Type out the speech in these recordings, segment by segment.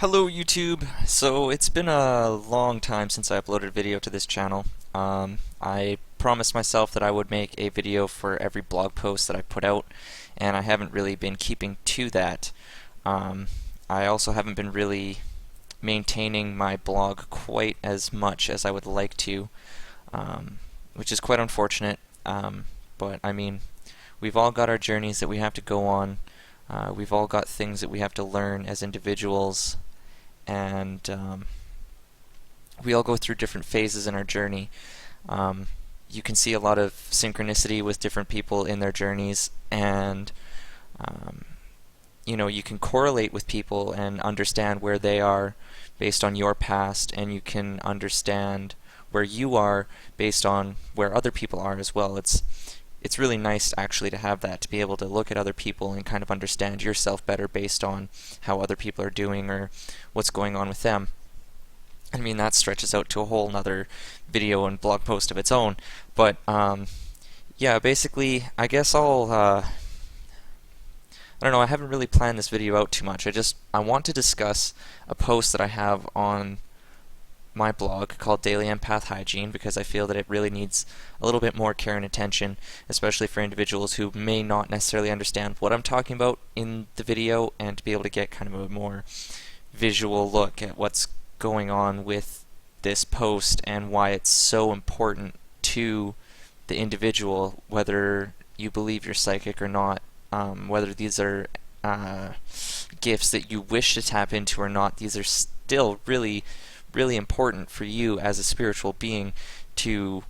Hello YouTube! So it's been a long time since I uploaded a video to this channel. I promised myself that I would make a video for every blog post that I put out, and I haven't really been keeping to that. I also haven't been really maintaining my blog quite as much as I would like to, which is quite unfortunate. But I mean, we've all got our journeys that we have to go on. We've all got things that we have to learn as individuals, and we all go through different phases in our journey. You can see a lot of synchronicity with different people in their journeys, and you can correlate with people and understand where they are based on your past, and you can understand where you are based on where other people are as well. It's really nice actually to have that, to be able to look at other people and kind of understand yourself better based on how other people are doing or what's going on with them. I mean, that stretches out to a whole nother video and blog post of its own. But yeah, basically, I guess I don't know, I haven't really planned this video out too much. I want to discuss a post that I have on my blog called Daily Empath Hygiene, because I feel that it really needs a little bit more care and attention, especially for individuals who may not necessarily understand what I'm talking about in the video, and to be able to get kind of a more visual look at what's going on with this post and why it's so important to the individual, whether you believe you're psychic or not, whether these are gifts that you wish to tap into or not. These are still really important for you as a spiritual being to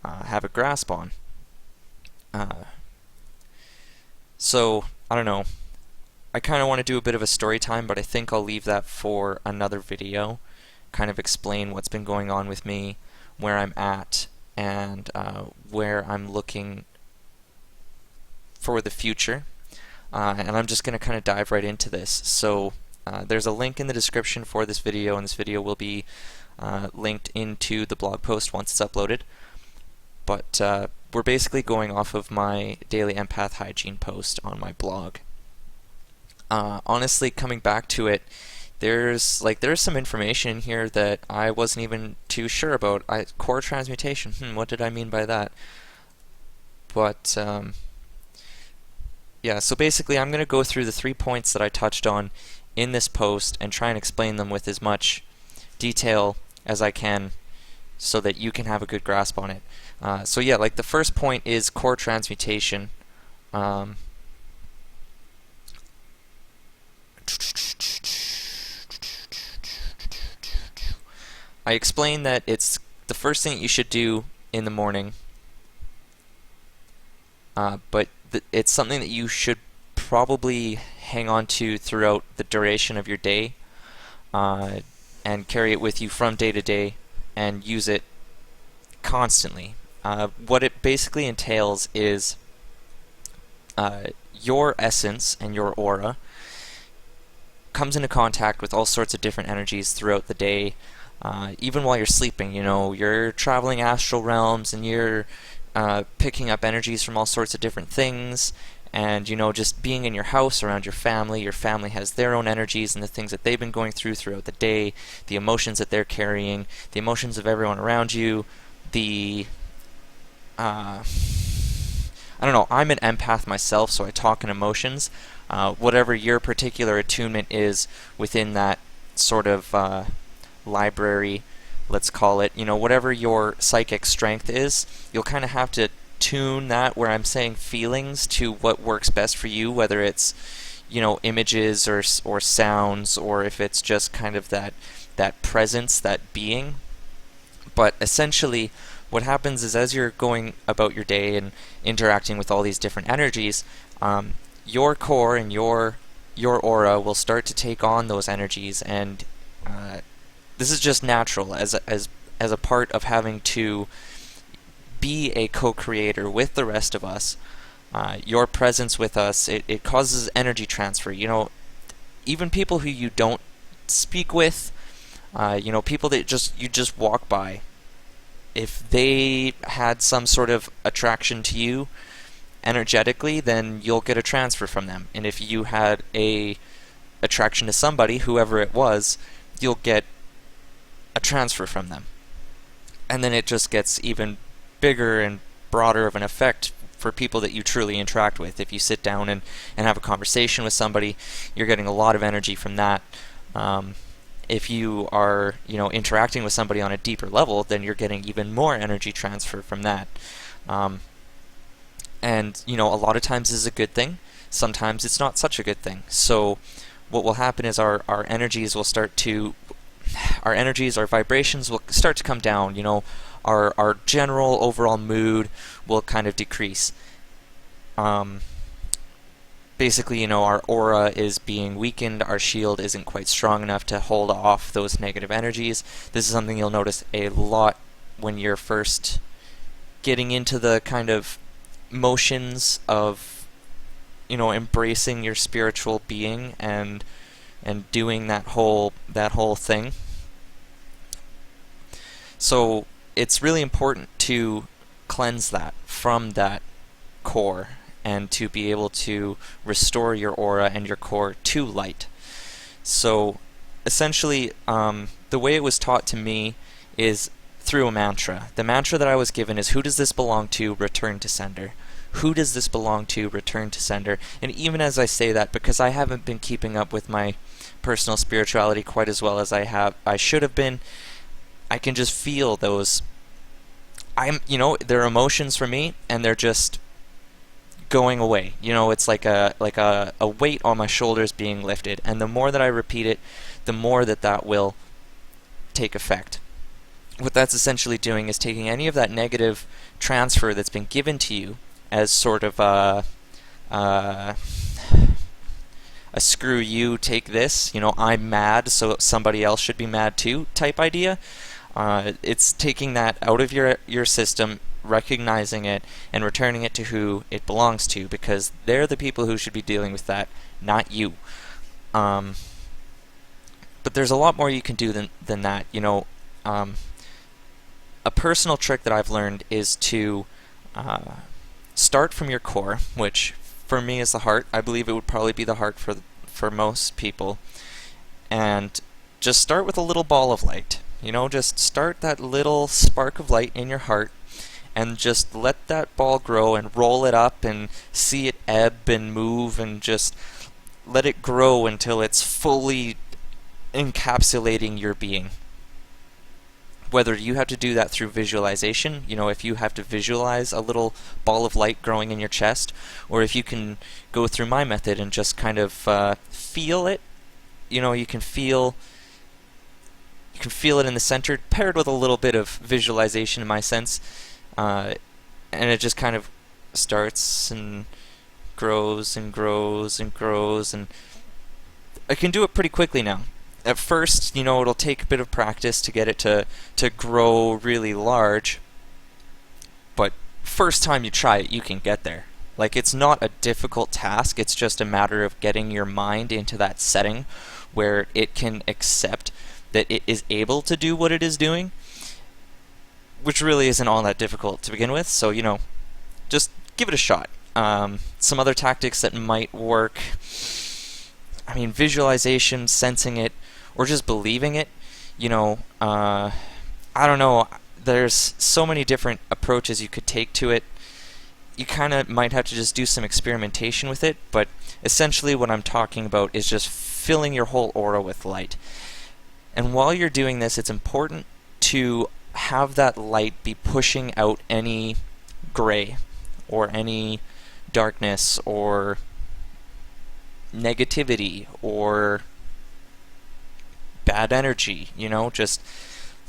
have a grasp on. So, I don't know. I kind of want to do a bit of a story time, but I think I'll leave that for another video. Kind of explain what's been going on with me, where I'm at, and where I'm looking for the future. And I'm just going to kind of dive right into this. So, there's a link in the description for this video, and this video will be linked into the blog post once it's uploaded. But we're basically going off of my daily empath hygiene post on my blog. Honestly, coming back to it, there's some information in here that I wasn't even too sure about. Core transmutation. What did I mean by that? But yeah, so basically I'm going to go through the 3 points that I touched on in this post and try and explain them with as much detail as I can so that you can have a good grasp on it. So yeah, like the first point is core transmutation. I explained that it's the first thing that you should do in the morning, but it's something that you should probably hang on to throughout the duration of your day, and carry it with you from day to day and use it constantly. What it basically entails is your essence and your aura comes into contact with all sorts of different energies throughout the day, even while you're sleeping. You're traveling astral realms, and you're picking up energies from all sorts of different things. And just being in your house around your family has their own energies and the things that they've been going throughout the day, the emotions that they're carrying, the emotions of everyone around you, I don't know, I'm an empath myself, so I talk in emotions. Whatever your particular attunement is within that sort of library, let's call it, whatever your psychic strength is, you'll kind of have to tune that, where I'm saying feelings, to what works best for you, whether it's images or sounds, or if it's just kind of that presence, that being. But essentially what happens is, as you're going about your day and interacting with all these different energies, your core and your aura will start to take on those energies, and this is just natural as a part of having to be a co-creator with the rest of us. Your presence with us, it causes energy transfer. Even people who you don't speak with, people that you just walk by, if they had some sort of attraction to you energetically, then you'll get a transfer from them. And if you had a attraction to somebody, whoever it was, you'll get a transfer from them. And then it just gets even bigger and broader of an effect for people that you truly interact with. If you sit down and have a conversation with somebody, you're getting a lot of energy from that. If you are, interacting with somebody on a deeper level, then you're getting even more energy transfer from that. And a lot of times this is a good thing. Sometimes it's not such a good thing. So what will happen is our energies, our vibrations will start to come down. Our general overall mood will kind of decrease. Basically, our aura is being weakened. Our shield isn't quite strong enough to hold off those negative energies. This is something you'll notice a lot when you're first getting into the kind of motions of, embracing your spiritual being and doing that whole thing. So it's really important to cleanse that from that core and to be able to restore your aura and your core to light. So essentially, the way it was taught to me is through a mantra. The mantra that I was given is, who does this belong to? Return to sender. Who does this belong to? Return to sender. And even as I say that, because I haven't been keeping up with my personal spirituality quite as well as I should have been, I can just feel those. They're emotions for me, and they're just going away. It's like a weight on my shoulders being lifted, and the more that I repeat it, the more that will take effect. What that's essentially doing is taking any of that negative transfer that's been given to you as sort of a screw you, take this, I'm mad, so somebody else should be mad too type idea. It's taking that out of your system, recognizing it, and returning it to who it belongs to, because they're the people who should be dealing with that, not you. But there's a lot more you can do than that. A personal trick that I've learned is to start from your core, which for me is the heart. I believe it would probably be the heart for most people. And just start with a little ball of light. Just start that little spark of light in your heart, and just let that ball grow and roll it up and see it ebb and move, and just let it grow until it's fully encapsulating your being. Whether you have to do that through visualization, if you have to visualize a little ball of light growing in your chest, or if you can go through my method and just kind of feel it, you can feel it in the center, paired with a little bit of visualization in my sense, and it just kind of starts and grows and grows and grows, and I can do it pretty quickly now. At first, it'll take a bit of practice to get it to grow really large, but first time you try it, you can get there. Like, it's not a difficult task, it's just a matter of getting your mind into that setting where it can accept that it is able to do what it is doing, which really isn't all that difficult to begin with. So, just give it a shot. Some other tactics that might work, visualization, sensing it, or just believing it. I don't know. There's so many different approaches you could take to it. You kind of might have to just do some experimentation with it, but essentially what I'm talking about is just filling your whole aura with light. And while you're doing this, it's important to have that light be pushing out any gray or any darkness or negativity or bad energy. Just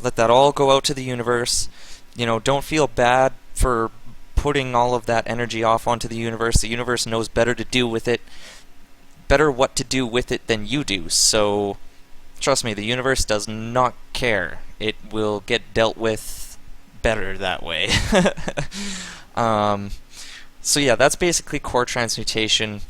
let that all go out to the universe. Don't feel bad for putting all of that energy off onto the universe. The universe knows better to do with it, better what to do with it than you do. So trust me, the universe does not care. It will get dealt with better that way. So yeah, that's basically core transmutation.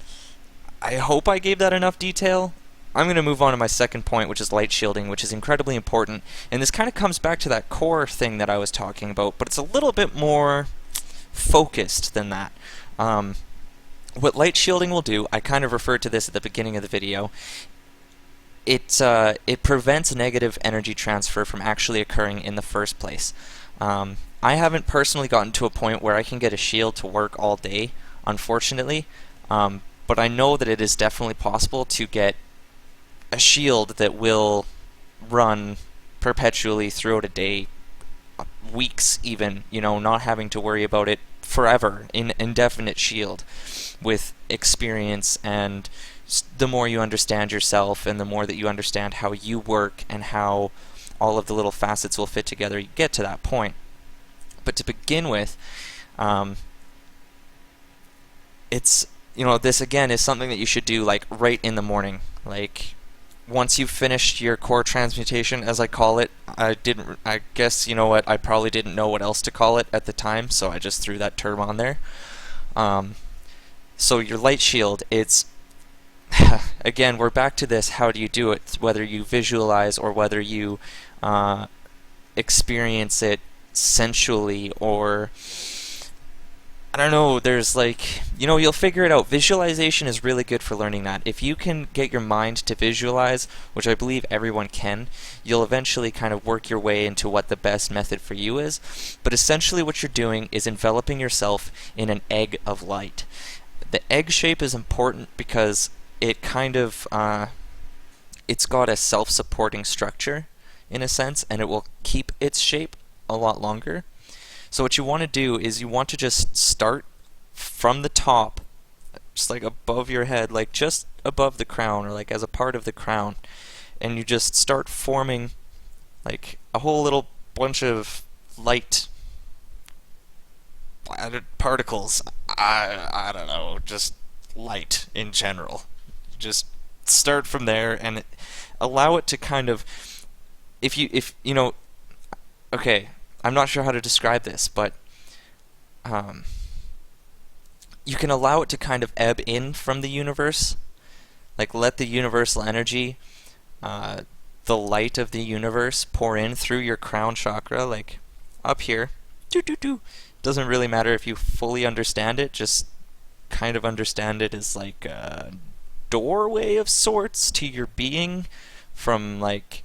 I hope I gave that enough detail. I'm going to move on to my second point, which is light shielding, which is incredibly important. And this kind of comes back to that core thing that I was talking about, but it's a little bit more focused than that. What light shielding will do, I kind of referred to this at the beginning of the video, it prevents negative energy transfer from actually occurring in the first place. I haven't personally gotten to a point where I can get a shield to work all day, unfortunately, but I know that it is definitely possible to get a shield that will run perpetually throughout a day, weeks even, not having to worry about it forever, in indefinite shield with experience. And the more you understand yourself and the more that you understand how you work and how all of the little facets will fit together, you get to that point. But to begin with, it's, this again is something that you should do like right in the morning. Like once you've finished your core transmutation, as I call it. I guess, I probably didn't know what else to call it at the time, so I just threw that term on there. So your light shield, it's, again, we're back to this, how do you do it? Whether you visualize or whether you experience it sensually, or I don't know, there's like, you'll figure it out. Visualization is really good for learning that. If you can get your mind to visualize, which I believe everyone can, you'll eventually kind of work your way into what the best method for you is. But essentially what you're doing is enveloping yourself in an egg of light. The egg shape is important because it kind of, it's got a self-supporting structure in a sense, and it will keep its shape a lot longer. So what you want to do is you want to just start from the top, just like above your head, like just above the crown, or like as a part of the crown, and you just start forming like a whole little bunch of light particles. I don't know, just light in general. Just start from there and allow it to kind of, okay, I'm not sure how to describe this, but you can allow it to kind of ebb in from the universe, like let the universal energy, the light of the universe pour in through your crown chakra, like up here. Doesn't really matter if you fully understand it, just kind of understand it as like a doorway of sorts to your being from like,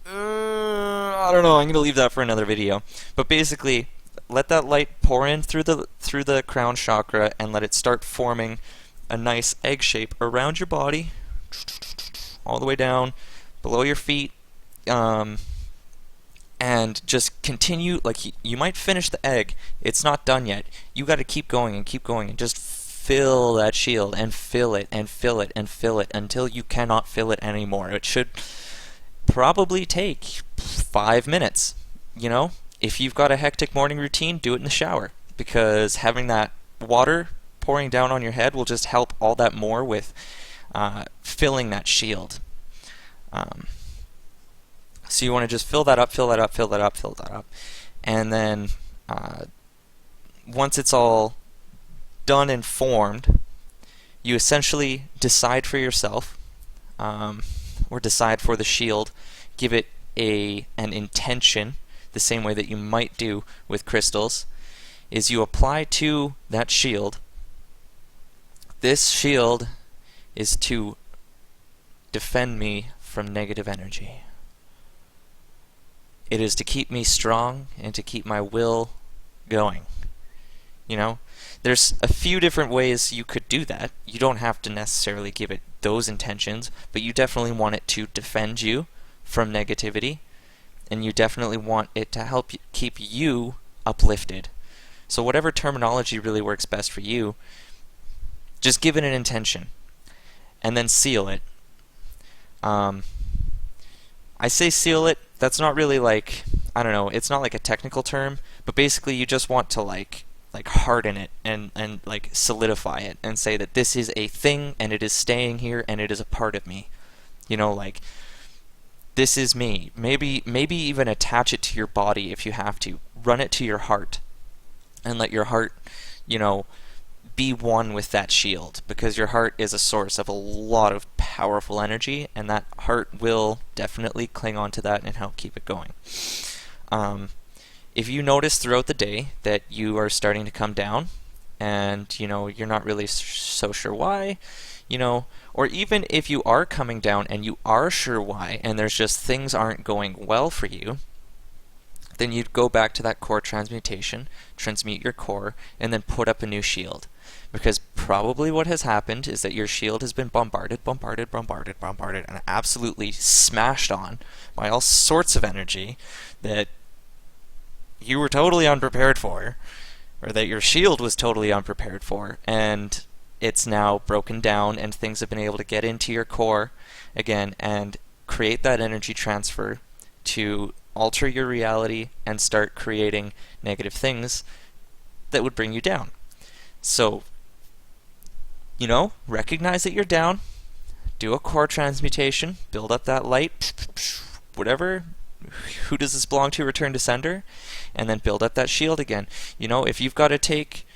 I don't know, I'm going to leave that for another video. But basically, let that light pour in through the crown chakra and let it start forming a nice egg shape around your body, all the way down, below your feet, and just continue. Like, you might finish the egg. It's not done yet. You got to keep going and just fill that shield and fill it and fill it and fill it until you cannot fill it anymore. It should probably take 5 minutes. If you've got a hectic morning routine, do it in the shower, because having that water pouring down on your head will just help all that more with filling that shield. So you want to just fill that up, fill that up, fill that up, fill that up, and then once it's all done and formed, you essentially decide for yourself, or decide for the shield, give it an intention, the same way that you might do with crystals, is you apply to that shield. This shield is to defend me from negative energy. It is to keep me strong and to keep my will going. There's a few different ways you could do that. You don't have to necessarily give it those intentions, but you definitely want it to defend you from negativity, and you definitely want it to help keep you uplifted. So whatever terminology really works best for you, just give it an intention, and then seal it. I say seal it, that's not really like, I don't know, it's not like a technical term, but basically you just want to like harden it and like solidify it and say that this is a thing and it is staying here and it is a part of me. Like, this is me. Maybe even attach it to your body if you have to. Run it to your heart and let your heart, be one with that shield, because your heart is a source of a lot of powerful energy, and that heart will definitely cling on to that and help keep it going. If you notice throughout the day that you are starting to come down, and you're not really so sure why, or even if you are coming down and you are sure why, and there's just things aren't going well for you, then you'd go back to that core transmutation, transmute your core, and then put up a new shield. Because probably what has happened is that your shield has been bombarded, and absolutely smashed on by all sorts of energy that you were totally unprepared for, or that your shield was totally unprepared for, and it's now broken down, and things have been able to get into your core again and create that energy transfer to alter your reality and start creating negative things that would bring you down. So, recognize that you're down, do a core transmutation, build up that light, whatever, who does this belong to, return to sender, and then build up that shield again. If you've got to take,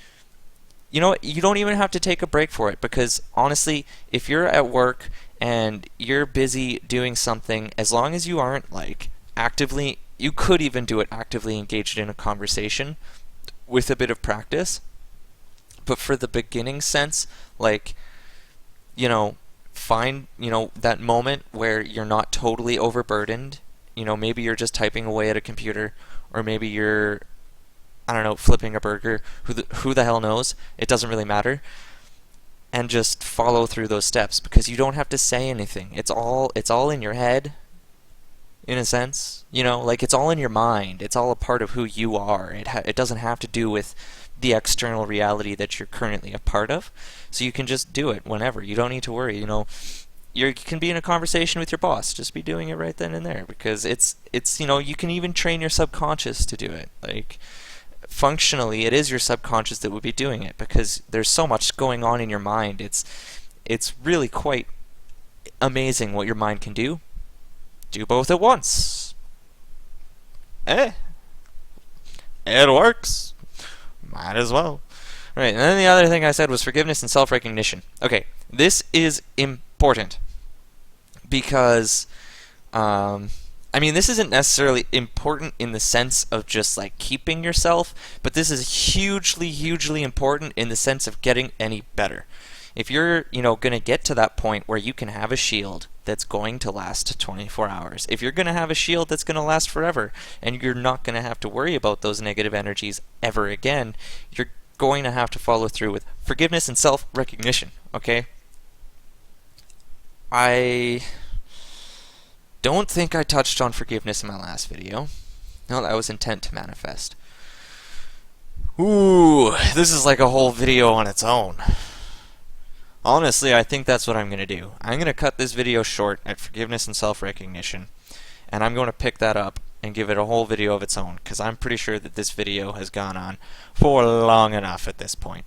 you don't even have to take a break for it, because honestly, if you're at work and you're busy doing something, as long as you aren't actively, you could even do it actively engaged in a conversation with a bit of practice. But for the beginning sense, find, that moment where you're not totally overburdened. Maybe you're just typing away at a computer, or maybe you're, I don't know, flipping a burger. Who the hell knows? It doesn't really matter. And just follow through those steps, because you don't have to say anything. It's all in your head, in a sense. It's all in your mind. It's all a part of who you are. It doesn't have to do with the external reality that you're currently a part of. So you can just do it whenever. You don't need to worry. You can be in a conversation with your boss. Just be doing it right then and there, because it's you can even train your subconscious to do it. Functionally, it is your subconscious that would be doing it, because there's so much going on in your mind. It's really quite amazing what your mind can do. Do both at once. It works. Might as well. Right, and then the other thing I said was forgiveness and self-recognition. Okay, this is important, because this isn't necessarily important in the sense of just keeping yourself, but this is hugely important in the sense of getting any better. If you're, going to get to that point where you can have a shield that's going to last 24 hours, if you're going to have a shield that's going to last forever, and you're not going to have to worry about those negative energies ever again, you're going to have to follow through with forgiveness and self-recognition, okay? I don't think I touched on forgiveness in my last video. No, that was intent to manifest. Ooh, this is like a whole video on its own. Honestly, I think that's what I'm going to do. I'm going to cut this video short at forgiveness and self-recognition, and I'm going to pick that up and give it a whole video of its own, because I'm pretty sure that this video has gone on for long enough at this point.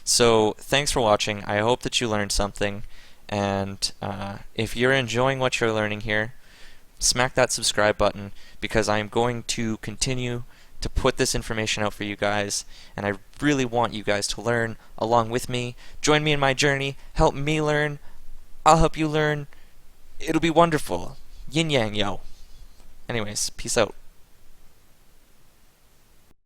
So, thanks for watching. I hope that you learned something, and if you're enjoying what you're learning here, smack that subscribe button, because I'm going to continue to put this information out for you guys, and I really want you guys to learn along with me. Join me in my journey, help me learn, I'll help you learn. It'll be wonderful. Yin yang yo. Anyways, peace out.